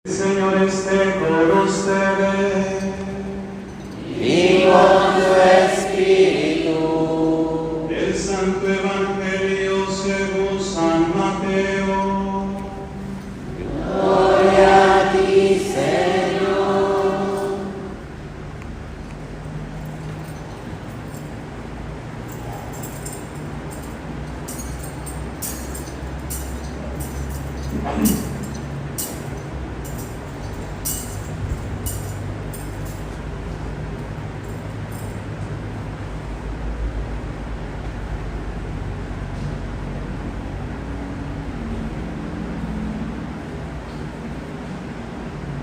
El Señor esté con ustedes. Y con tu espíritu. El Santo Evangelio según San Mateo. Gloria a ti, Señor.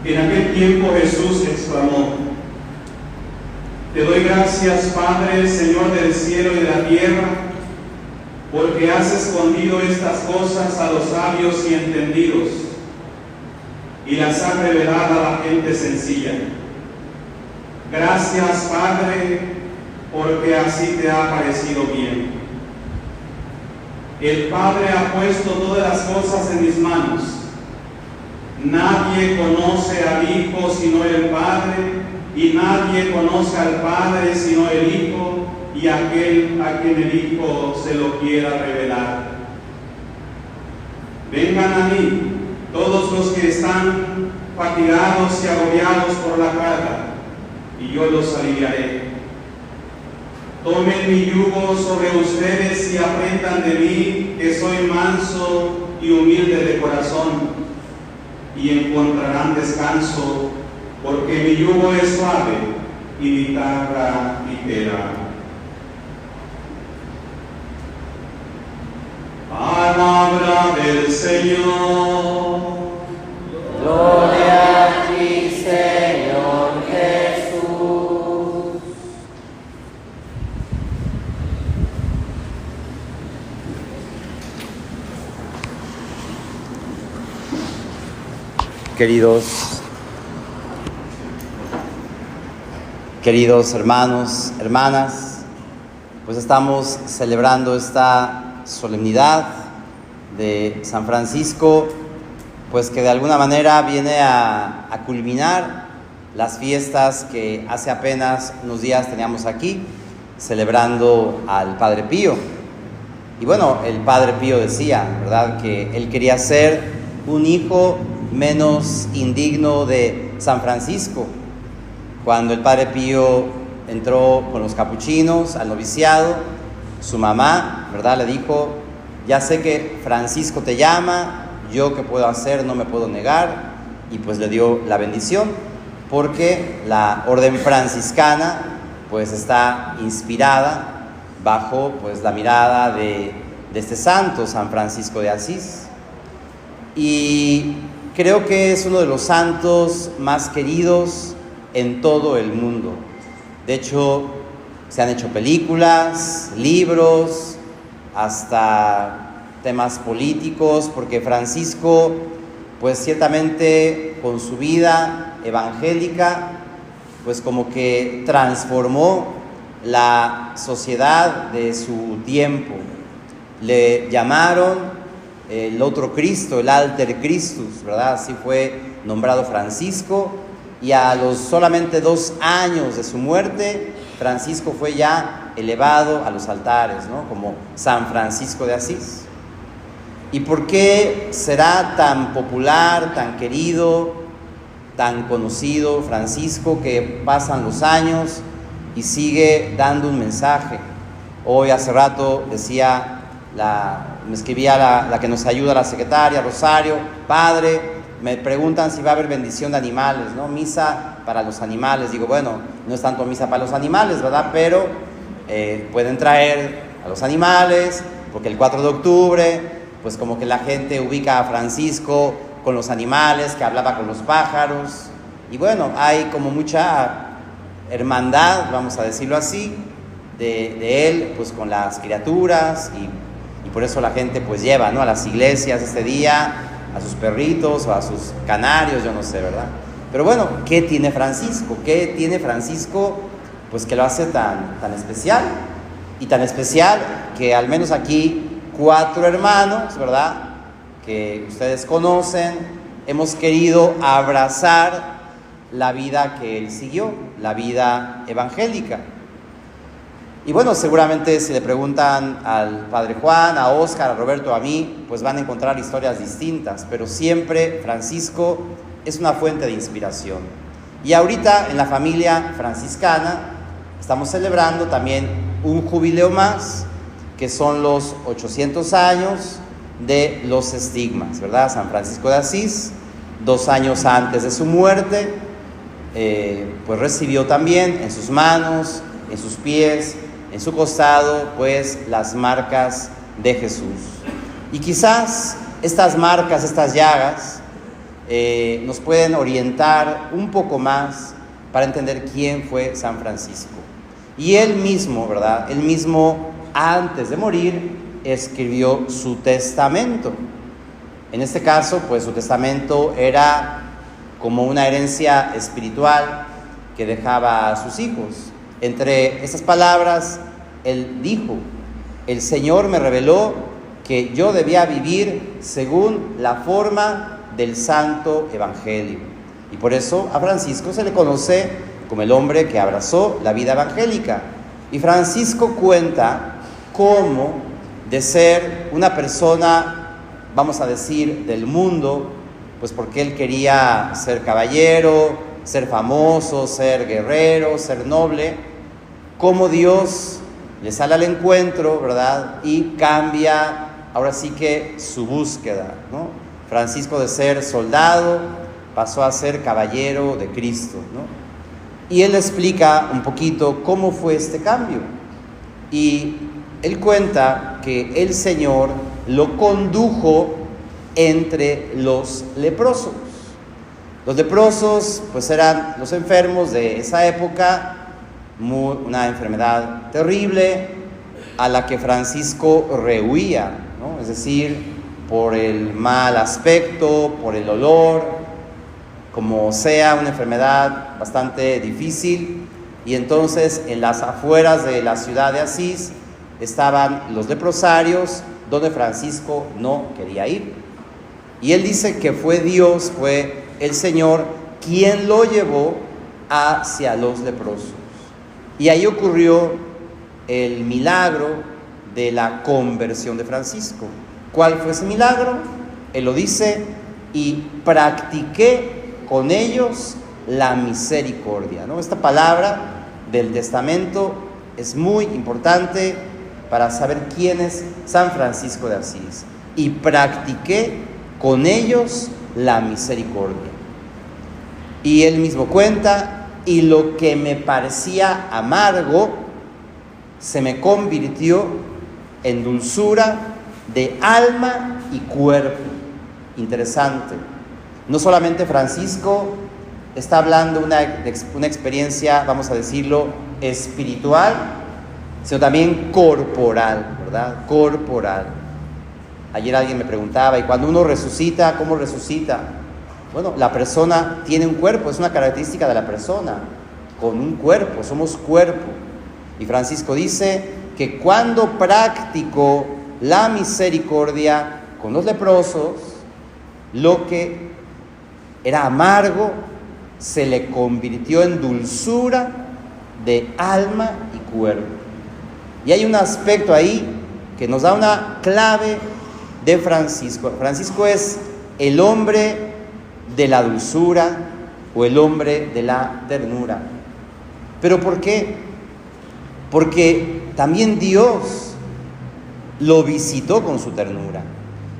En aquel tiempo Jesús exclamó: Te doy gracias, Padre, Señor del cielo y de la tierra, porque has escondido estas cosas a los sabios y entendidos, y las has revelado a la gente sencilla. Gracias, Padre, porque así te ha parecido bien. El Padre ha puesto todas las cosas en mis manos. Nadie conoce al Hijo sino el Padre, y nadie conoce al Padre sino el Hijo, y aquel a quien el Hijo se lo quiera revelar. Vengan a mí, todos los que están fatigados y agobiados por la carga, y yo los aliviaré. Tomen mi yugo sobre ustedes y aprendan de mí, que soy manso y humilde de corazón, y encontrarán descanso, porque mi yugo es suave y mi carga ligera. Palabra del Señor. Gloria a ti, Señor Jesús. Queridos hermanos, hermanas, pues estamos celebrando esta solemnidad de San Francisco, pues que de alguna manera viene a culminar las fiestas que hace apenas unos días teníamos aquí, celebrando al Padre Pío. Y bueno, el Padre Pío decía, ¿verdad?, que él quería ser un hijo menos indigno de San Francisco. Cuando el Padre Pío entró con los capuchinos al noviciado, su mamá, ¿verdad?, le dijo: ya sé que Francisco te llama, yo qué puedo hacer, no me puedo negar, y pues le dio la bendición, porque la orden franciscana pues está inspirada bajo pues la mirada de este santo, San Francisco de Asís. Y creo que es uno de los santos más queridos en todo el mundo. De hecho, se han hecho películas, libros, hasta temas políticos, porque Francisco, pues ciertamente con su vida evangélica, pues como que transformó la sociedad de su tiempo. Le llamaron el otro Cristo, el Alter Christus, ¿verdad? Así fue nombrado Francisco, y a los solamente 2 años de su muerte, Francisco fue ya elevado a los altares, ¿no?, como San Francisco de Asís. ¿Y por qué será tan popular, tan querido, tan conocido Francisco, que pasan los años y sigue dando un mensaje? Hoy hace rato decía, me escribía la que nos ayuda, la secretaria, Rosario: Padre, me preguntan si va a haber bendición de animales, ¿no? Misa para los animales. Digo, bueno, no es tanto misa para los animales, ¿verdad? Pero pueden traer a los animales, porque el 4 de octubre, pues como que la gente ubica a Francisco con los animales, que hablaba con los pájaros. Y bueno, hay como mucha hermandad, vamos a decirlo así, de él, pues con las criaturas, y por eso la gente pues lleva, ¿no?, a las iglesias este día a sus perritos o a sus canarios, yo no sé, ¿verdad? Pero bueno, ¿qué tiene Francisco? ¿Qué tiene Francisco? Pues que lo hace tan especial, y tan especial que al menos aquí 4 hermanos, ¿verdad?, que ustedes conocen, hemos querido abrazar la vida que él siguió, la vida evangélica. Y bueno, seguramente si le preguntan al Padre Juan, a Óscar, a Roberto, a mí, pues van a encontrar historias distintas, pero siempre Francisco es una fuente de inspiración. Y ahorita en la familia franciscana estamos celebrando también un jubileo más, que son los 800 años de los estigmas, ¿verdad? San Francisco de Asís, 2 años antes de su muerte, pues recibió también en sus manos, en sus pies, en su costado, pues las marcas de Jesús. Y quizás estas marcas, estas llagas, nos pueden orientar un poco más para entender quién fue San Francisco. Y él mismo, ¿verdad? Él mismo, antes de morir, escribió su testamento. En este caso, pues su testamento era como una herencia espiritual que dejaba a sus hijos. Entre esas palabras, él dijo: el Señor me reveló que yo debía vivir según la forma del Santo Evangelio. Y por eso a Francisco se le conoce como el hombre que abrazó la vida evangélica. Y Francisco cuenta cómo, de ser una persona, vamos a decir, del mundo, pues porque él quería ser caballero, ser famoso, ser guerrero, ser noble, cómo Dios le sale al encuentro, ¿verdad? Y cambia, ahora sí que su búsqueda, ¿no? Francisco, de ser soldado, pasó a ser caballero de Cristo, ¿no? Y él explica un poquito cómo fue este cambio. Y él cuenta que el Señor lo condujo entre los leprosos. Los leprosos, pues eran los enfermos de esa época, una enfermedad terrible a la que Francisco rehuía, ¿no? Es decir, por el mal aspecto, por el olor, como sea, una enfermedad bastante difícil. Y entonces en las afueras de la ciudad de Asís estaban los leprosarios, donde Francisco no quería ir. Y él dice que fue Dios, fue el Señor quien lo llevó hacia los leprosos. Y ahí ocurrió el milagro de la conversión de Francisco. ¿Cuál fue ese milagro? Él lo dice: y practiqué con ellos la misericordia, ¿no? Esta palabra del testamento es muy importante para saber quién es San Francisco de Asís. Y practiqué con ellos la misericordia. Y él mismo cuenta: y lo que me parecía amargo se me convirtió en dulzura de alma y cuerpo. Interesante. No solamente Francisco está hablando de una experiencia, vamos a decirlo, espiritual, sino también corporal, ¿verdad? Corporal. Ayer alguien me preguntaba: ¿y cuando uno resucita, cómo resucita? Bueno, la persona tiene un cuerpo, es una característica de la persona, con un cuerpo, somos cuerpo. Y Francisco dice que cuando practicó la misericordia con los leprosos, lo que era amargo se le convirtió en dulzura de alma y cuerpo. Y hay un aspecto ahí que nos da una clave de Francisco. Francisco es el hombre de la dulzura o el hombre de la ternura. ¿Pero por qué? Porque también Dios lo visitó con su ternura.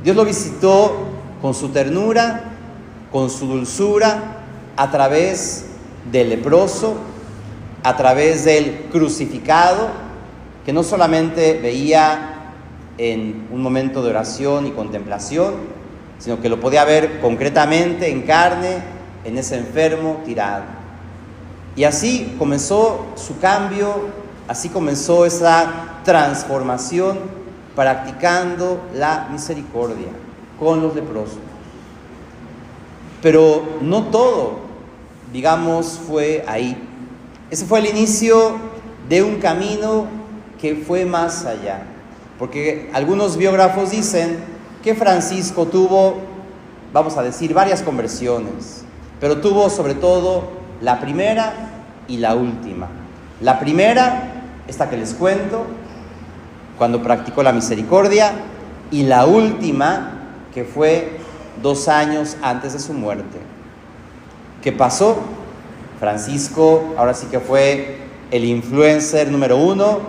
Dios lo visitó con su ternura, con su dulzura, a través del leproso, a través del crucificado, que no solamente veía en un momento de oración y contemplación, sino que lo podía ver concretamente en carne, en ese enfermo tirado. Y así comenzó su cambio, así comenzó esa transformación, practicando la misericordia con los leprosos. Pero no todo, digamos, fue ahí. Ese fue el inicio de un camino que fue más allá. Porque algunos biógrafos dicen que Francisco tuvo vamos a decir, varias conversiones, pero tuvo sobre todo la primera y la última. La primera, esta que les cuento, cuando practicó la misericordia, y la última, que fue 2 años antes de su muerte. ¿Qué pasó? Francisco, ahora sí que fue el influencer número 1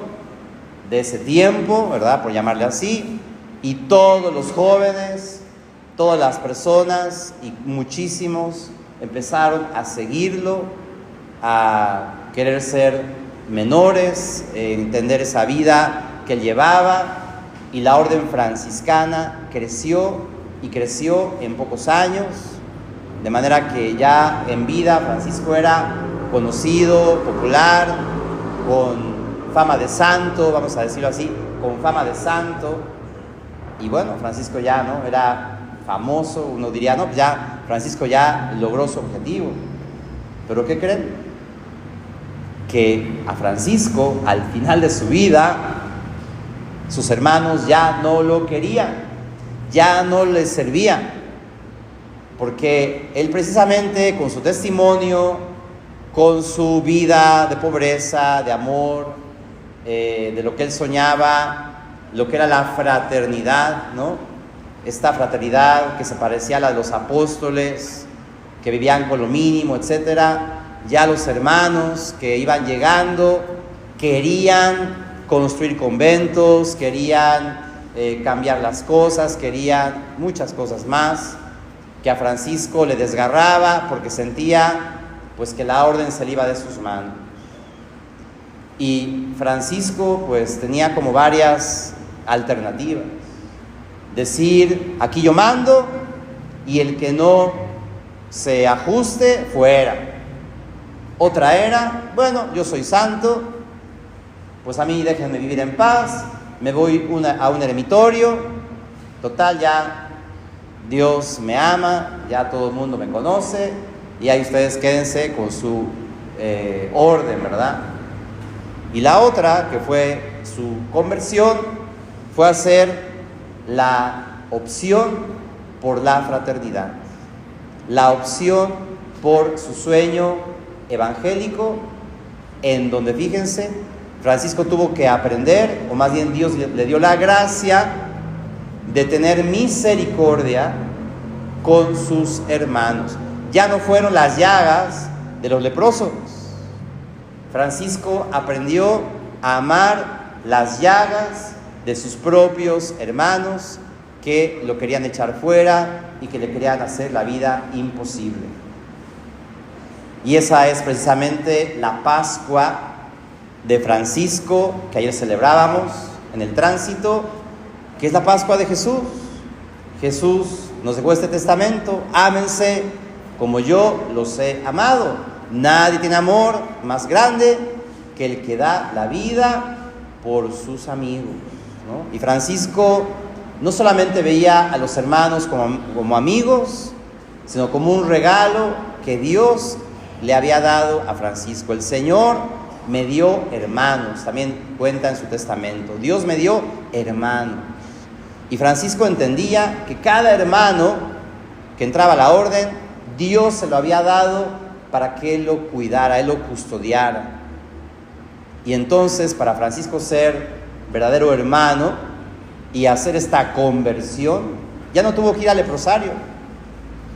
de ese tiempo, ¿verdad? Por llamarle así, y todos los jóvenes, todas las personas y muchísimos empezaron a seguirlo, a querer ser menores, entender esa vida que él llevaba, y la orden franciscana creció y creció en pocos años, de manera que ya en vida Francisco era conocido, popular, con fama de santo, vamos a decirlo así, con fama de santo. Y bueno, Francisco ya, ¿no?, era famoso, uno diría, no, pues ya Francisco ya logró su objetivo. ¿Pero qué creen? Que a Francisco, al final de su vida, sus hermanos ya no lo querían, ya no les servían, porque él precisamente con su testimonio, con su vida de pobreza, de amor, de lo que él soñaba, lo que era la fraternidad, ¿no? Esta fraternidad que se parecía a la de los apóstoles, que vivían con lo mínimo, etcétera. Ya los hermanos que iban llegando querían construir conventos, querían cambiar las cosas, querían muchas cosas más, que a Francisco le desgarraba porque sentía pues que la orden se le iba de sus manos. Y Francisco pues tenía como varias alternativas. Decir, aquí yo mando, y el que no se ajuste, fuera. Otra era, bueno, yo soy santo, pues a mí déjenme vivir en paz, me voy a un eremitorio, total, ya Dios me ama, ya todo el mundo me conoce, y ahí ustedes quédense con su orden, ¿verdad? Y la otra, que fue su conversión, fue hacer la opción por la fraternidad, la opción por su sueño evangélico, en donde, fíjense, Francisco tuvo que aprender, o más bien Dios le dio la gracia de tener misericordia con sus hermanos. Ya no fueron las llagas de los leprosos. Francisco aprendió a amar las llagas de sus propios hermanos que lo querían echar fuera y que le querían hacer la vida imposible. Y esa es precisamente la Pascua de Francisco que ayer celebrábamos en el tránsito, que es la Pascua de Jesús. Jesús nos dejó este testamento: ámense como yo los he amado. Nadie tiene amor más grande que el que da la vida por sus amigos, ¿no? Y Francisco no solamente veía a los hermanos como amigos, sino como un regalo que Dios le había dado a Francisco. El Señor me dio hermanos, también cuenta en su testamento. Dios me dio hermanos. Y Francisco entendía que cada hermano que entraba a la orden, Dios se lo había dado para que él lo cuidara, él lo custodiara. Y entonces, para Francisco ser verdadero hermano y hacer esta conversión, ya no tuvo que ir al leprosario,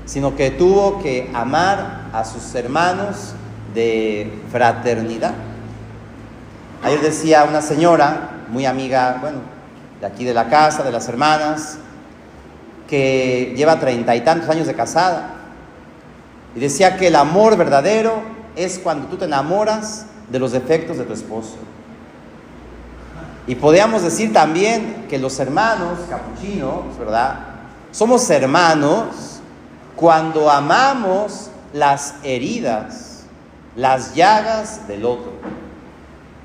sino que tuvo que amar a sus hermanos de fraternidad. Ayer decía una señora, muy amiga, bueno, de aquí de la casa, de las hermanas, que lleva 30 y tantos años de casada, y decía que el amor verdadero es cuando tú te enamoras de los defectos de tu esposo. Y podríamos decir también que los hermanos capuchinos, ¿verdad?, somos hermanos cuando amamos las heridas, las llagas del otro.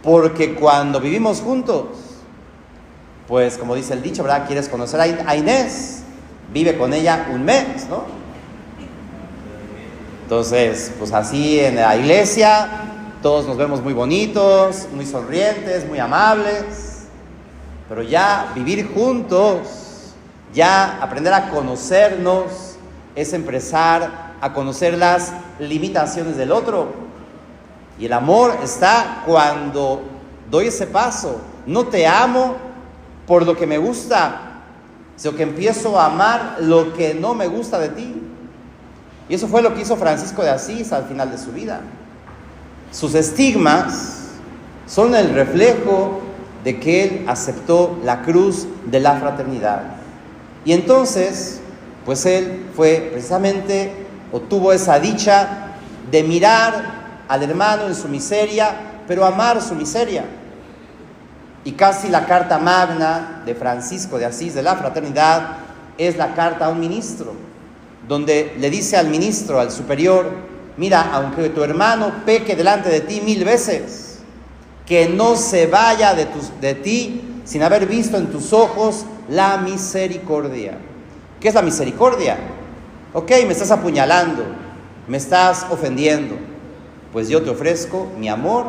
Porque cuando vivimos juntos, pues como dice el dicho, ¿verdad?, quieres conocer a Inés, vive con ella un mes, ¿no? Entonces, pues así en la iglesia todos nos vemos muy bonitos, muy sonrientes, muy amables, pero ya vivir juntos, ya aprender a conocernos, es empezar a conocer las limitaciones del otro. Y el amor está cuando doy ese paso. No te amo por lo que me gusta, sino que empiezo a amar lo que no me gusta de ti. Y eso fue lo que hizo Francisco de Asís al final de su vida. Sus estigmas son el reflejo de que él aceptó la cruz de la fraternidad. Y entonces, pues él fue precisamente, o tuvo esa dicha de mirar al hermano en su miseria, pero amar su miseria. Y casi la carta magna de Francisco de Asís de la fraternidad es la carta a un ministro, donde le dice al ministro, al superior: mira, aunque tu hermano peque delante de ti 1000 veces, que no se vaya de ti sin haber visto en tus ojos la misericordia. ¿Qué es la misericordia? Ok, me estás apuñalando, me estás ofendiendo, pues yo te ofrezco mi amor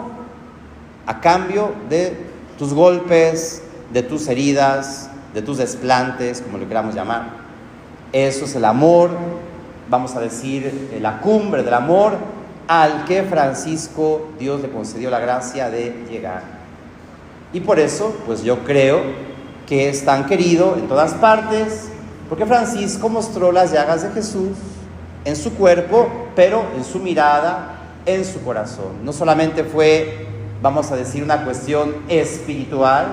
a cambio de tus golpes, de tus heridas, de tus desplantes, como lo queramos llamar. Eso es el amor, vamos a decir, la cumbre del amor al que Francisco, Dios le concedió la gracia de llegar. Y por eso, pues yo creo que es tan querido en todas partes, porque Francisco mostró las llagas de Jesús en su cuerpo, pero en su mirada, en su corazón. No solamente fue, vamos a decir, una cuestión espiritual,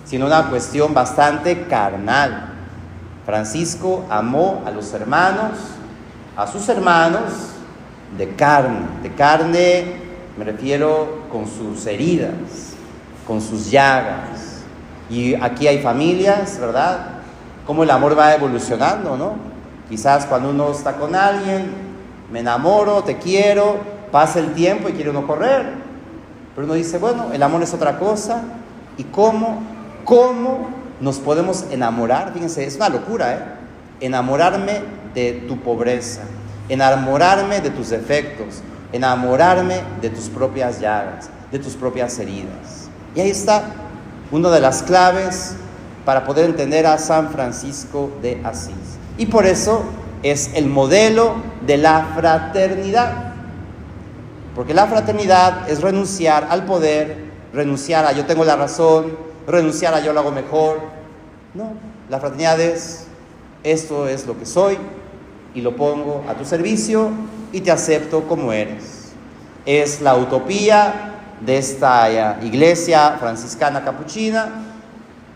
sino una cuestión bastante carnal. Francisco amó a los hermanos, a sus hermanos, de carne me refiero con sus heridas, con sus llagas. Y aquí hay familias, ¿verdad? Cómo el amor va evolucionando, ¿no? Quizás cuando uno está con alguien, me enamoro, te quiero, pasa el tiempo y quiere uno correr. Pero uno dice, bueno, el amor es otra cosa. ¿Y cómo nos podemos enamorar? Fíjense, es una locura, ¿eh? Enamorarme de tu pobreza, enamorarme de tus defectos, enamorarme de tus propias llagas, de tus propias heridas. Y ahí está una de las claves para poder entender a San Francisco de Asís. Y por eso es el modelo de la fraternidad. Porque la fraternidad es renunciar al poder, renunciar a yo tengo la razón, renunciar a yo lo hago mejor. No, la fraternidad es, esto es lo que soy y lo pongo a tu servicio y te acepto como eres. Es la utopía de esta iglesia franciscana capuchina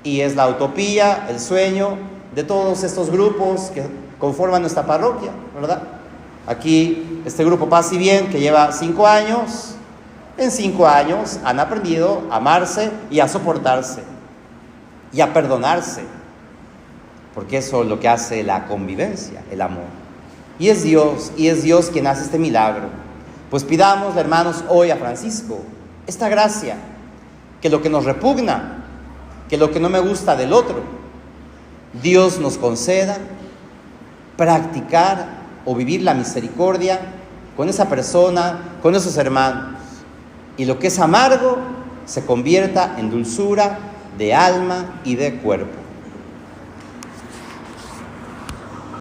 y es la utopía, el sueño de todos estos grupos que conforman nuestra parroquia, ¿verdad? Aquí, este grupo Paz y Bien, que lleva 5 años, en 5 años han aprendido a amarse y a soportarse y a perdonarse, porque eso es lo que hace la convivencia, el amor. Y es Dios quien hace este milagro. Pues pidamos, hermanos, hoy a Francisco esta gracia, que lo que nos repugna, que lo que no me gusta del otro, Dios nos conceda practicar o vivir la misericordia con esa persona, con esos hermanos. Y lo que es amargo se convierta en dulzura de alma y de cuerpo.